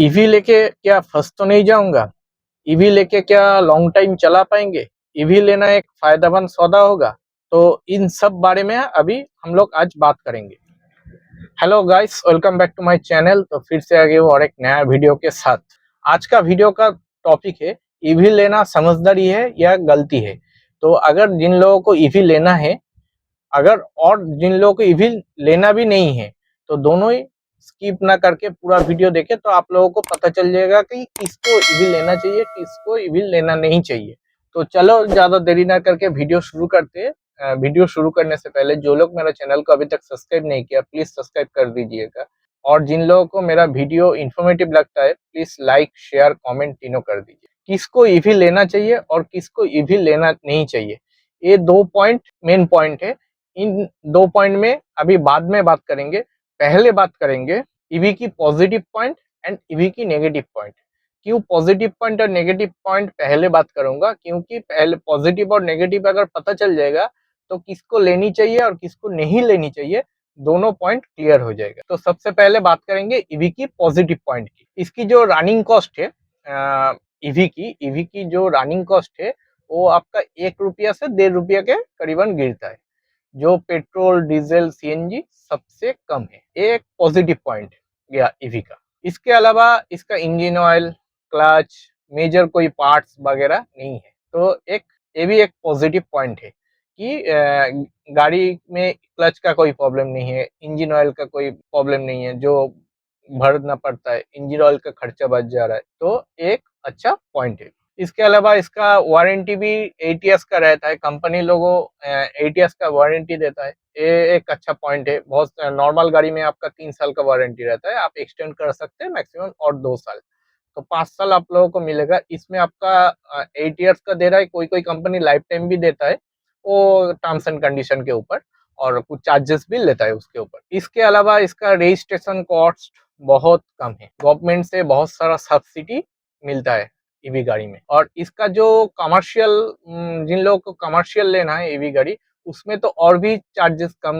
EV लेके क्या फंस तो नहीं जाऊंगा? ईवी लेके क्या लॉन्ग टाइम चला पाएंगे? ईवी लेना एक फायदेमंद सौदा होगा? तो इन सब बारे में अभी हम लोग आज बात करेंगे। Hello guys, welcome back to my channel. तो फिर से आ गए हो और एक नया वीडियो के साथ। आज का वीडियो का टॉपिक है, ईवी लेना समझदारी है या गलती है। तो अगर जिन लोगों को ईवी लेना है, अगर और जिन लोगों को ईवी लेना भी नहीं है, तो दोनों ही स्किप ना करके पूरा वीडियो देखे तो आप लोगों को पता चल जाएगा कि किसको ईवी लेना चाहिए, किसको ईवी लेना नहीं चाहिए। तो चलो ज्यादा देरी ना करके वीडियो शुरू करते हैं। वीडियो शुरू करने से पहले जो लोग मेरा चैनल को अभी तक सब्सक्राइब नहीं किया, प्लीज सब्सक्राइब कर दीजिएगा। और जिन लोगों को मेरा वीडियो इंफॉर्मेटिव लगता है, प्लीज लाइक शेयर कमेंट तीनों कर दीजिए। किसको ईवी लेना चाहिए और किसको ईवी लेना नहीं चाहिए, ये दो पॉइंट मेन पॉइंट है। इन दो पॉइंट में अभी बाद में बात करेंगे। पहले बात करेंगे ईवी की पॉजिटिव पॉइंट एंड ईवी की नेगेटिव पॉइंट। क्यों पॉजिटिव पॉइंट और नेगेटिव पॉइंट पहले बात करूंगा, क्योंकि पहले पॉजिटिव और नेगेटिव अगर पता चल जाएगा तो किसको लेनी चाहिए और किसको नहीं लेनी चाहिए, दोनों पॉइंट क्लियर हो जाएगा। तो सबसे पहले बात करेंगे ईवी की पॉजिटिव पॉइंट की। इसकी जो रनिंग कॉस्ट है, ईवी की जो रनिंग कॉस्ट है, वो आपका 1 रुपया से 1.5 रुपया के करीबन गिरता है, जो पेट्रोल डीजल सीएनजी सबसे कम है। एक पॉजिटिव पॉइंट गया ईवी का। इसके अलावा इसका इंजन ऑयल, क्लच, मेजर कोई पार्ट्स वगैरह नहीं है। तो एक ये भी एक पॉजिटिव पॉइंट है कि गाड़ी में क्लच का कोई प्रॉब्लम नहीं है, इंजन ऑयल का कोई प्रॉब्लम नहीं है, जो भरना पड़ता है, इंजन ऑयल का खर्चा बच जा रहा है। तो एक अच्छा पॉइंट है। इसके अलावा इसका वारंटी भी 8 ईयर्स का रहता है। कंपनी लोगों 8 ईयर्स का वारंटी देता है। ये एक अच्छा पॉइंट है। बहुत नॉर्मल गाड़ी में आपका 3 साल का वारंटी रहता है, आप एक्सटेंड कर सकते हैं मैक्सिमम और 2 साल। तो 5 साल आप लोगों को मिलेगा। इसमें आपका 8 ईयर्स का दे रहा है, कोई कोई कंपनी लाइफ टाइम भी देता है, वो टर्म्स एंड कंडीशन के ऊपर, और कुछ चार्जेस भी लेता है उसके ऊपर। इसके अलावा इसका रजिस्ट्रेशन कॉस्ट बहुत कम है, गवर्नमेंट से बहुत सारा सब्सिडी मिलता है ईवी गाड़ी में। और इसका जो कमर्शियल, जिन लोगों को कमर्शियल लेना है ईवी गाड़ी, उसमें तो और भी चार्जेस कम।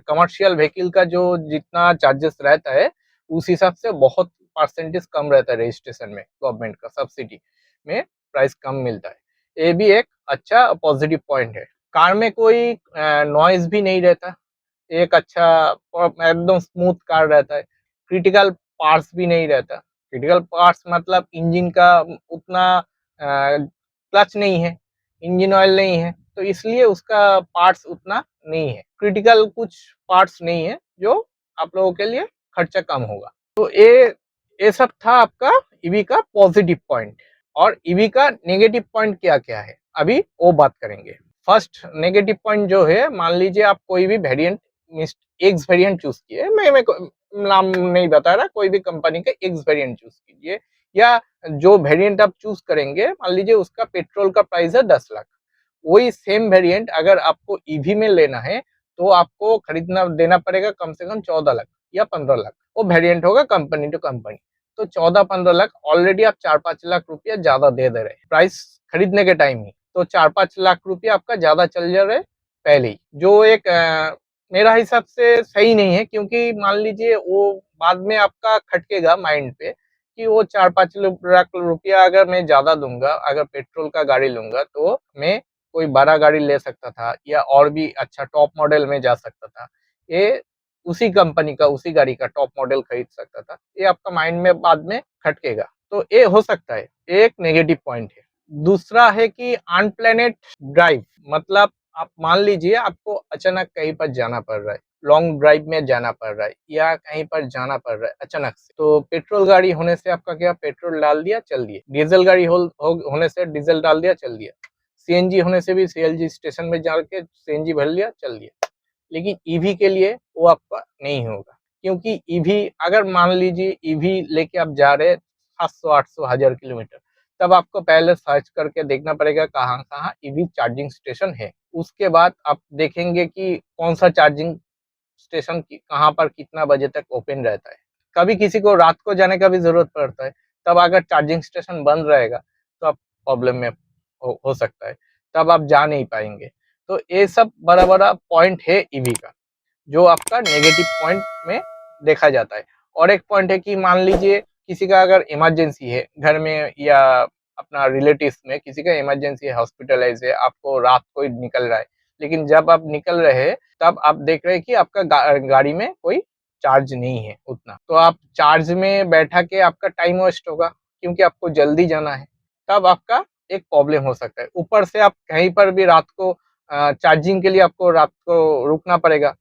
कमर्शियल व्हीकल का जो जितना चार्जेस रहता है, उस हिसाब से बहुत परसेंटेज कम रहता है रजिस्ट्रेशन में। गवर्नमेंट का सब्सिडी में प्राइस कम मिलता है। ये भी एक अच्छा पॉजिटिव पॉइंट है। कार में कोई नॉइज भी नहीं रहता, एक अच्छा एकदम स्मूथ कार रहता है। क्रिटिकल पार्ट्स भी नहीं रहता। क्रिटिकल पार्ट्स मतलब इंजन का उतना क्लच नहीं है, इंजन ऑयल नहीं है, तो इसलिए उसका पार्ट्स उतना नहीं है। क्रिटिकल कुछ पार्ट्स नहीं है जो आप लोगों के लिए खर्चा कम होगा। तो ये सब था आपका ईवी का पॉजिटिव पॉइंट। और ईवी का नेगेटिव पॉइंट क्या क्या है, अभी वो बात करेंगे। फर्स्ट नेगेटिव पॉइंट जो है, मान लीजिए आप कोई भी वेरिएंट, एक्स वेरिएंट चूज किए, मैं नाम नहीं बता रहा, कोई भी कंपनी का एक्स वेरिएंट चूज कीजिए, या जो वेरिएंट आप चूज करेंगे, मान लीजिए उसका पेट्रोल का प्राइस है 10 लाख। वही सेम वेरिएंट अगर आपको ईवी में लेना है, तो आपको खरीदना देना पड़ेगा कम से कम 14 लाख या 15 लाख। वो वेरिएंट होगा कंपनी टू कंपनी। तो 14-15 लाख ऑलरेडी आप 4-5 लाख रुपया ज्यादा दे रहे हैं प्राइस खरीदने के टाइम ही। तो 4-5 लाख रुपया आपका ज्यादा चल जा रहा है पहले ही, जो एक मेरा हिसाब से सही नहीं है। क्योंकि मान लीजिए वो बाद में आपका खटकेगा माइंड पे कि वो 4-5 लाख रुपया अगर मैं ज्यादा दूंगा, अगर पेट्रोल का गाड़ी लूंगा, तो मैं कोई बड़ा गाड़ी ले सकता था या और भी अच्छा टॉप मॉडल में जा सकता था। ये उसी कंपनी का, उसी गाड़ी का टॉप मॉडल खरीद सकता था। ये आपका माइंड में बाद में खटकेगा। तो ये हो सकता है, एक नेगेटिव पॉइंट है। दूसरा है कि अनप्लानेड ड्राइव, मतलब आप मान लीजिए आपको अचानक कहीं पर जाना पड़ रहा है, लॉन्ग ड्राइव में जाना पड़ रहा है या कहीं पर जाना पड़ रहा है अचानक से, तो पेट्रोल गाड़ी होने से आपका क्या, पेट्रोल डाल दिया चल दिया। डीजल गाड़ी होने से डीजल डाल दिया चल दिया। सीएनजी होने से भी सीएनजी स्टेशन में जाके सीएनजी भर लिया चल दिया। लेकिन ईवी के लिए वो आपका नहीं होगा। क्योंकि ईवी, अगर मान लीजिए ईवी लेके आप जा रहे हैं 700-800-1000 किलोमीटर, तब आपको पहले सर्च करके देखना पड़ेगा कहाँ कहाँ ईवी चार्जिंग स्टेशन है। उसके बाद आप देखेंगे कि कौन सा चार्जिंग स्टेशन कहाँ पर कितना बजे तक ओपन रहता है। कभी किसी को रात को जाने का भी जरूरत पड़ता है, तब अगर चार्जिंग स्टेशन बंद रहेगा तो आप प्रॉब्लम में हो सकता है, तब आप जा नहीं पाएंगे। तो ये सब बड़ा बड़ा पॉइंट है ईवी का, जो आपका नेगेटिव पॉइंट में देखा जाता है। और एक पॉइंट है कि मान लीजिए किसी का अगर इमरजेंसी है घर में या अपना रिलेटिव्स में किसी का इमरजेंसी है, हॉस्पिटलाइज है, आपको रात को ही निकल रहा है, लेकिन जब आप निकल रहे हैं तब आप देख रहे हैं कि आपका गाड़ी में कोई चार्ज नहीं है उतना, तो आप चार्ज में बैठा के आपका टाइम वेस्ट होगा क्योंकि आपको जल्दी जाना है, तब आपका एक प्रॉब्लम हो सकता है। ऊपर से आप कहीं पर भी रात को चार्जिंग के लिए आपको रात को रुकना पड़ेगा।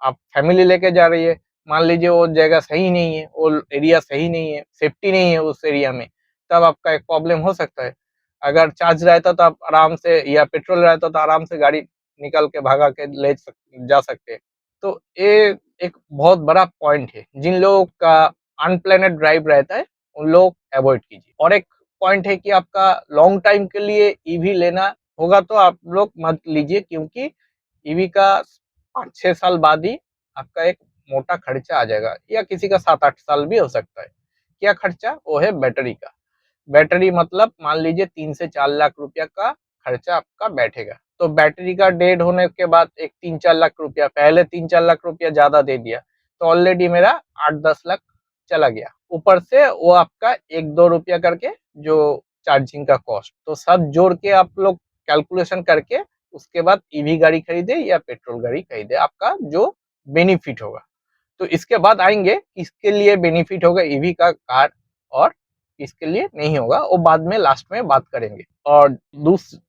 आप फैमिली लेके जा रही है, मान लीजिए वो जगह सही नहीं है, वो एरिया सही नहीं है, सेफ्टी नहीं है उस एरिया में, तब आपका एक प्रॉब्लम हो सकता है। अगर चार्ज रहता तो आप आराम से, या पेट्रोल रहता तो आराम से गाड़ी निकल के भगा के जा सकते। तो ये एक बहुत बड़ा पॉइंट है, जिन लोगों का अनप्लान्ड ड्राइव रहता है उन लोग अवॉइड कीजिए। और एक पॉइंट है कि आपका लॉन्ग टाइम के लिए ईवी लेना होगा तो आप लोग मत लीजिए, क्योंकि ईवी का 5-6 साल बाद ही आपका एक मोटा खर्चा आ जाएगा, या किसी का 7-8 साल भी हो सकता है। क्या खर्चा? वो है बैटरी का। बैटरी मतलब मान लीजिए 3 से 4 लाख रुपया का खर्चा आपका बैठेगा। तो बैटरी का डेड होने के बाद एक 3-4 लाख रुपया, पहले 3-4 लाख रुपया ज्यादा दे दिया तो ऑलरेडी मेरा 8-10 लाख चला गया। ऊपर से वो आपका 1-2 रुपया करके जो चार्जिंग का कॉस्ट, तो सब जोड़ के आप लोग कैलकुलेशन करके उसके बाद ईवी गाड़ी खरीदे या पेट्रोल गाड़ी खरीदे, आपका जो बेनिफिट होगा। तो इसके बाद आएंगे किसके लिए बेनिफिट होगा ईवी का कार और किसके लिए नहीं होगा, वो बाद में लास्ट में बात करेंगे। और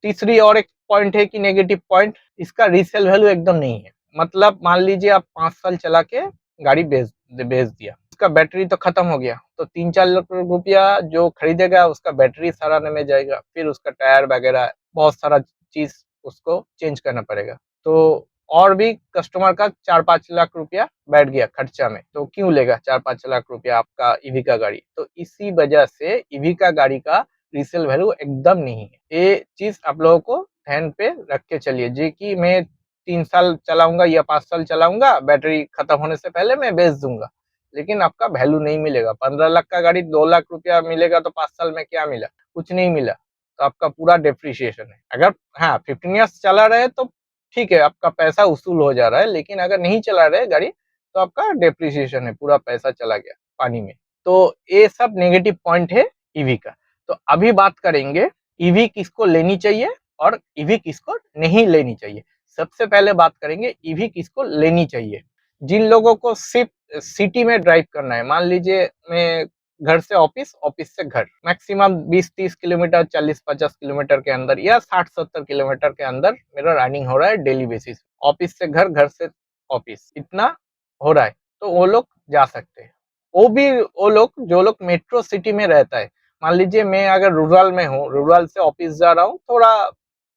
तीसरी और एक पॉइंट है कि नेगेटिव पॉइंट, इसका रीसेल वैल्यू एकदम नहीं है। मतलब मान लीजिए आप 5 साल चला के गाड़ी बेच दिया, उसका बैटरी तो खत्म हो गया, तो 3-4 लाख रुपया जो खरीदेगा उसका बैटरी सराहने में जाएगा, फिर उसका टायर वगैरह बहुत सारा चीज उसको चेंज करना पड़ेगा। तो और भी कस्टमर का 4-5 लाख रुपया बैठ गया खर्चा में, तो क्यों लेगा 4-5 लाख रुपया आपका ईवी का गाड़ी? तो इसी वजह से ईवी का गाड़ी का रीसेल वैल्यू एकदम नहीं है। ये चीज आप लोगों को ध्यान पे रख के चलिए जी, कि मैं 3 साल चलाऊंगा या 5 साल चलाऊंगा, बैटरी खत्म होने से पहले मैं बेच दूंगा, लेकिन आपका वैल्यू नहीं मिलेगा। 15 लाख का गाड़ी 2 लाख रुपया मिलेगा तो 5 साल में क्या मिला? कुछ नहीं मिला। तो आपका पूरा डेप्रिसिएशन है। अगर हाँ 15 ईयर्स चला रहे तो ठीक है, आपका पैसा वसूल हो जा रहा है, लेकिन अगर नहीं चला रहे गाड़ी तो आपका डेप्रिसिएशन है, पूरा पैसा चला गया पानी में। तो ये सब नेगेटिव पॉइंट है ईवी का। तो अभी बात करेंगे ईवी किसको लेनी चाहिए और ईवी किसको नहीं लेनी चाहिए। सबसे पहले बात करेंगे ईवी किसको लेनी चाहिए। जिन लोगों को सिर्फ सिटी में ड्राइव करना है, मान लीजिए मैं घर से ऑफिस, ऑफिस से घर, मैक्सिमम 20-30 किलोमीटर, 40-50 किलोमीटर के अंदर या 60-70 किलोमीटर के अंदर मेरा रनिंग हो रहा है डेली बेसिस, ऑफिस से घर, घर से ऑफिस, इतना हो रहा है, तो वो लोग जा सकते हैं। वो भी वो लोग जो लोग मेट्रो सिटी में रहता है, मान लीजिए मैं अगर रूरल में हूँ, रूरल से ऑफिस जा रहा हूँ थोड़ा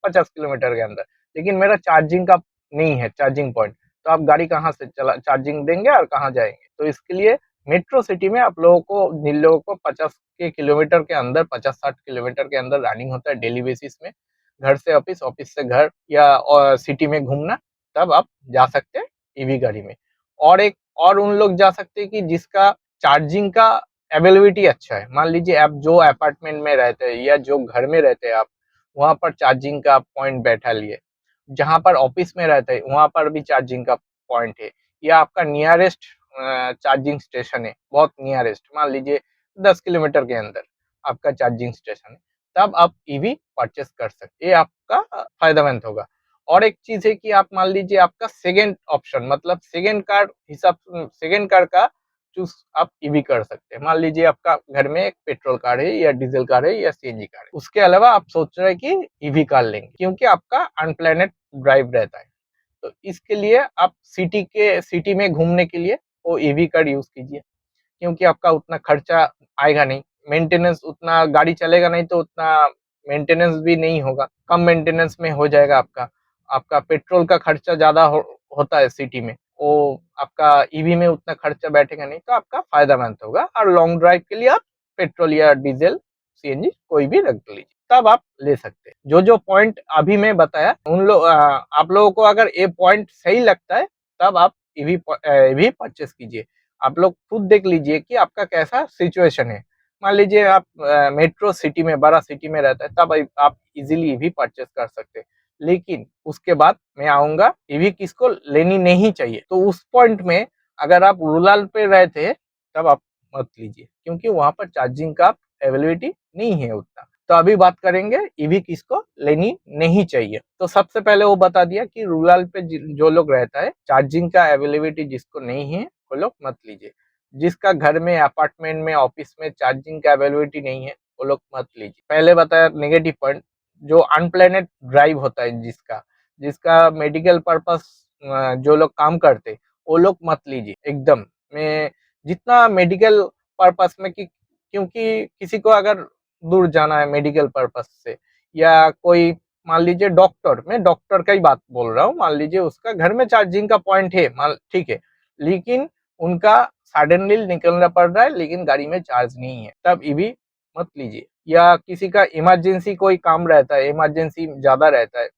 50 किलोमीटर के अंदर, लेकिन मेरा चार्जिंग का नहीं है चार्जिंग पॉइंट, तो आप गाड़ी कहाँ से चला चार्जिंग देंगे और कहाँ जाएंगे? तो इसके लिए मेट्रो सिटी में आप लोगों को, जिन लोगों को 50 के किलोमीटर के अंदर, 50-60 किलोमीटर के अंदर रनिंग होता है डेली बेसिस में, घर से ऑफिस, ऑफिस से घर या सिटी में घूमना, तब आप जा सकते हैं ईवी गाड़ी में। और एक और उन लोग जा सकते हैं कि जिसका चार्जिंग का अवेलेबिलिटी अच्छा है। मान लीजिए आप जो अपार्टमेंट में रहते हैं या जो घर में रहते हैं आप, वहाँ पर चार्जिंग का पॉइंट बैठा लिए, जहाँ पर ऑफिस में रहते हैं वहाँ पर भी चार्जिंग का पॉइंट है, या आपका नियरेस्ट चार्जिंग स्टेशन है, बहुत नियरेस्ट, मान लीजिए 10 किलोमीटर के अंदर आपका चार्जिंग स्टेशन है, तब आप ईवी परचेस कर सकते, ये आपका फायदेमंद होगा। और एक चीज है कि आप मान लीजिए आपका सेकेंड ऑप्शन, मतलब सेकेंड कार का चूज आप ईवी कर सकते हैं। मान लीजिए आपका घर में एक पेट्रोल कार है या डीजल कार है या सीएनजी कार है, उसके अलावा आप सोच रहे हैं कि ईवी कार लेंगे क्योंकि आपका अनप्लैनेड ड्राइव रहता है, तो इसके लिए आप सिटी में घूमने के लिए वो ईवी कार यूज कीजिए, क्योंकि आपका उतना खर्चा आएगा नहीं, मेंटेनेंस उतना, गाड़ी चलेगा नहीं तो उतना मेंटेनेंस भी नहीं होगा, कम मेंटेनेंस में हो जाएगा आपका। आपका पेट्रोल का खर्चा ज्यादा होता है सिटी में, वो आपका ईवी में उतना खर्चा बैठेगा नहीं, तो आपका फायदेमंद होगा। और लॉन्ग ड्राइव के लिए आप पेट्रोल या डीजल, सीएनजी कोई भी रख लीजिए, तब आप ले सकते हैं। जो जो पॉइंट अभी मैं बताया आप लोगों को अगर ये पॉइंट सही लगता है, तब आप ईवी परचेस कीजिए। आप लोग खुद देख लीजिए कि आपका कैसा सिचुएशन है। मान लीजिए आप मेट्रो सिटी में, बड़ा सिटी में रहता है, तब आप इजीली ईवी परचेस कर सकते हैं। लेकिन उसके बाद मैं आऊंगा ईवी किसको लेनी नहीं चाहिए, तो उस पॉइंट में अगर आप रूरल पे रहते हैं तब आप मत लीजिए, क्योंकि वहां पर चार्जिंग का अवेलेबिलिटी नहीं है उतना। तो अभी बात करेंगे ईवी किसको लेनी नहीं चाहिए। तो सबसे पहले वो बता दिया कि रूरल पे जो लोग रहता है, चार्जिंग का अवेलेबिलिटी जिसको नहीं है वो लोग मत लीजिए। जिसका घर में, अपार्टमेंट में, ऑफिस में चार्जिंग का अवेलेबिलिटी नहीं है वो लोग मत लीजिए। पहले बताया नेगेटिव पॉइंट, जो अनप्लैनेड ड्राइव होता है, जिसका जिसका मेडिकल पर्पस जो लोग काम करते, वो लोग मत लीजिए एकदम। मैं जितना मेडिकल पर्पस में, कि क्योंकि किसी को अगर दूर जाना है मेडिकल पर्पस से, या कोई मान लीजिए डॉक्टर, मैं डॉक्टर का ही बात बोल रहा हूँ, मान लीजिए उसका घर में चार्जिंग का पॉइंट है, मान ठीक है, लेकिन उनका सडनली निकलना पड़ रहा है लेकिन गाड़ी में चार्ज नहीं है, तब ईवी मत लीजिए। या किसी का इमरजेंसी कोई काम रहता है, इमरजेंसी ज्यादा रहता है,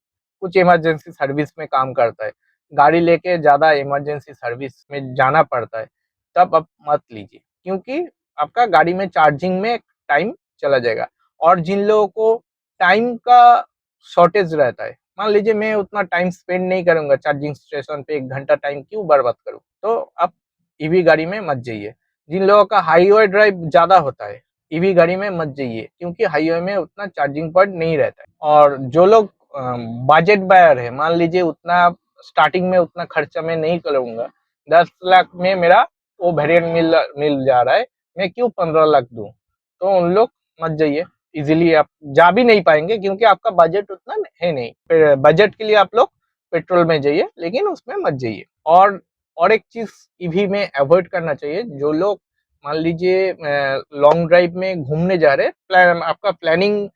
कुछ इमरजेंसी सर्विस में काम करता है, गाड़ी लेके ज्यादा इमरजेंसी सर्विस में जाना पड़ता है, तब आप मत लीजिए, क्योंकि आपका गाड़ी में चार्जिंग में टाइम चला जाएगा। और जिन लोगों को टाइम का शॉर्टेज रहता है, मान लीजिए मैं उतना टाइम स्पेंड नहीं करूंगा चार्जिंग स्टेशन पे, 1 घंटा टाइम क्यों बर्बाद करूं, तो आप ईवी गाड़ी में मत जाइए। जिन लोगों का हाईवे ड्राइव ज्यादा होता है, ईवी गाड़ी में मत जाइए, क्योंकि हाईवे में उतना चार्जिंग पॉइंट नहीं रहता है। और जो लोग बजट बायर है, मान लीजिए उतना स्टार्टिंग में उतना खर्चा मैं नहीं करूंगा, 10 लाख में मेरा वो वेरिएंट मिल मिल जा रहा है, मैं क्यों 15 लाख दूं, तो उन लोग मत जाइए। इजीली आप जा भी नहीं पाएंगे, क्योंकि आपका बजट उतना है नहीं। फिर बजट के लिए आप लोग पेट्रोल में जाइए, लेकिन उसमें मत जाइए। और एक चीज ईवी में अवॉइड करना चाहिए, जो लोग मान लीजिए लॉन्ग ड्राइव में घूमने जा रहे हैं, आपका प्लानिंग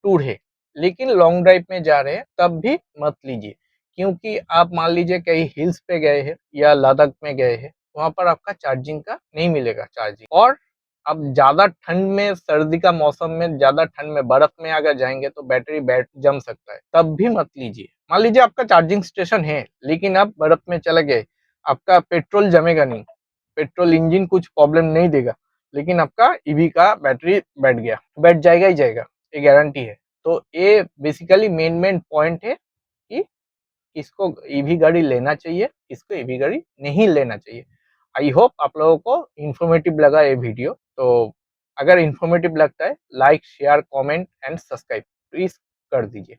टूर है, लेकिन लॉन्ग ड्राइव में जा रहे हैं, तब भी मत लीजिए। क्योंकि आप मान लीजिए कहीं हिल्स पे गए हैं या लद्दाख में गए हैं, वहां पर आपका चार्जिंग का नहीं मिलेगा चार्जिंग। और अब ज्यादा ठंड में, सर्दी का मौसम में ज्यादा ठंड में, बर्फ में अगर जाएंगे तो बैटरी बैठ जम सकता है, तब भी मत लीजिए। मान लीजिए आपका चार्जिंग स्टेशन है, लेकिन आप बर्फ में चले गए, आपका पेट्रोल जमेगा नहीं, पेट्रोल इंजन कुछ प्रॉब्लम नहीं देगा, लेकिन आपका ईवी का बैटरी बैठ गया, बैठ जाएगा ही जाएगा, ये गारंटी है। तो ये बेसिकली मेन पॉइंट है कि किसको ईवी गाड़ी लेना चाहिए, किसको ईवी गाड़ी नहीं लेना चाहिए। आई होप आप लोगों को इन्फॉर्मेटिव लगा ये वीडियो। तो अगर इन्फॉर्मेटिव लगता है, like, share, comment and subscribe please कर दीजिए,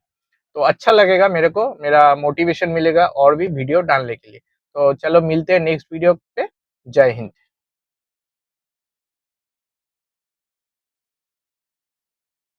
तो अच्छा लगेगा मेरे को, मेरा मोटिवेशन मिलेगा और भी वीडियो डालने के लिए। तो चलो मिलते हैं नेक्स्ट वीडियो पे। जय हिंद।